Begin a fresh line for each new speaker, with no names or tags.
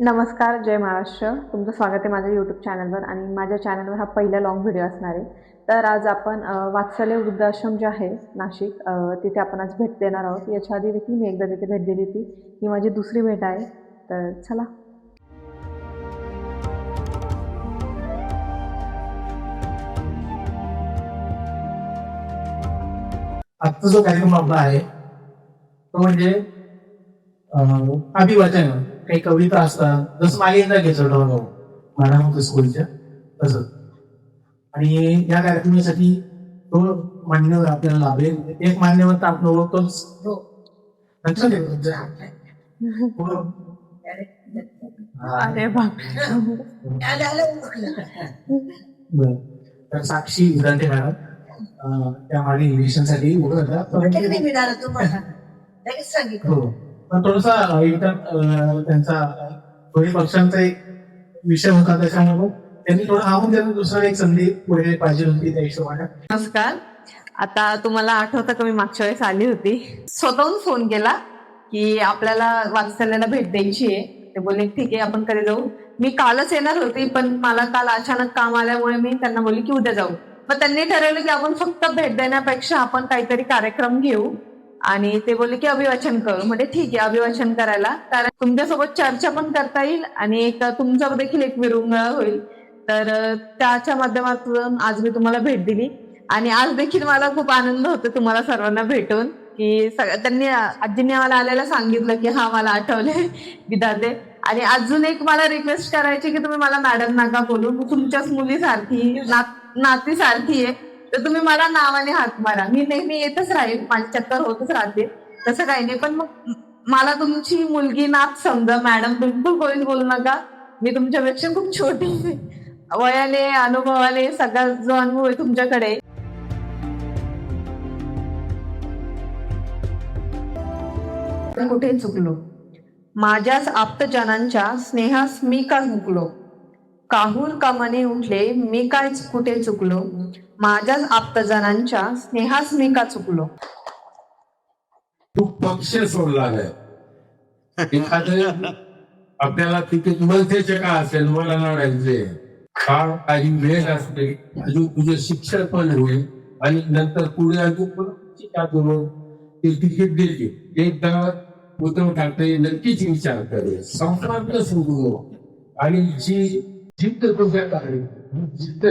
नमस्कार, जय महाराष्ट्र. तुमचं स्वागत आहे माझ्या यूट्यूब चॅनलवर आणि माझ्या चॅनलवर हा पहिला लाँग व्हिडिओ असणार आहे. तर आज आपण वात्सल्य वृद्धाश्रम जे आहे नाशिक, तिथे आपण आज भेट देणार आहोत. याच्या आधी देखील मी एकदा तिथे भेट दिली होती. ही माझी दुसरी भेट आहे. तर चला.
आजचा जो कार्यक्रम आपला आहे तो म्हणजे अभिवाचन. काही कविता असतात, जसं मागे एकदा घेतलं मॅडम स्कूलच्या तसं. आणि या कार्यक्रमासाठी तो मान्यवर आपल्याला लाभेल. एक मान्यवर तर आपण ओळखतोच. लक्षात येतो
अरे बाप.
तर साक्षी विधांते मॅडम त्या मागे इलेक्शनसाठी पण थोडासा त्यांचा दोन्ही पक्षांचा एक विषय होता, त्याच्यामुळे त्यांनी थोडं आवून त्यांना दुसरा एक संधी पुढे पाहिजे होती त्या हिशोबाने.
नमस्कार. आता तुम्हाला आठवतं का मी मागच्या वेळेस आली होती, स्वतःहून फोन केला की आपल्याला वात्सल्याला भेट द्यायची आहे. ते बोलले ठीक आहे, आपण कधी जाऊ. मी कालच येणार होती, पण मला काल अचानक काम आल्यामुळे मी त्यांना बोलली की उद्या जाऊ. मग त्यांनी ठरवलं की आपण फक्त भेट देण्यापेक्षा आपण काहीतरी कार्यक्रम घेऊ आणि ते बोलले की अभिवाचन करू. म्हणजे ठीक आहे, अभिवाचन करायला, कारण तुमच्यासोबत चर्चा पण करता येईल आणि एक तुमचा देखील एक विरंगुळा होईल. तर त्याच्या माध्यमातून आज मी तुम्हाला भेट दिली आणि आज देखील मला खूप आनंद होतो तुम्हाला सर्वांना भेटून. की त्यांनी आजीने मला आल्याला सांगितलं की हा मला आठवले विधाते. आणि अजून एक मला रिक्वेस्ट करायची की तुम्ही मला मॅडम नका बोलू, तुमच्याच मुलीसारखी नातीसारखी आहे, तर तुम्ही मला नावाने हाक मारा. मी नेहमी येतच राहील, माझी चक्कर होतच राहते, तसं काही नाही. पण मग मला तुमची मुलगी नात समजा. मॅडम बिलकुल कोणीच बोलू नका. मी तुमच्यापेक्षा खूप छोटी वयाने, अनुभवाने, सगळा जो अनुभव आहे तुमच्याकडे. कुठे चुकलो, माझ्याच आप्तजनांच्या स्नेहास मी का मुकलो. काहूर का मने उठले, मी काय कुठे चुकलो. माझ्याच आप्तजनांच्या स्नेहास मी का चुकलो.
तू पक्ष सोडला आहे. एखादं आपल्याला तिकीट मिळतेचे का असेल, मला नाडायचे का काही वेळ असते, अजून तुझे शिक्षण पण होईल आणि नंतर पुढे अजून पण ते तिकीट देते. एकदा उद्धव ठाकरे नक्कीच विचार करेल, संपर्क सोडू आणि जी जिद्द तुझ्यात आहे, जिद्द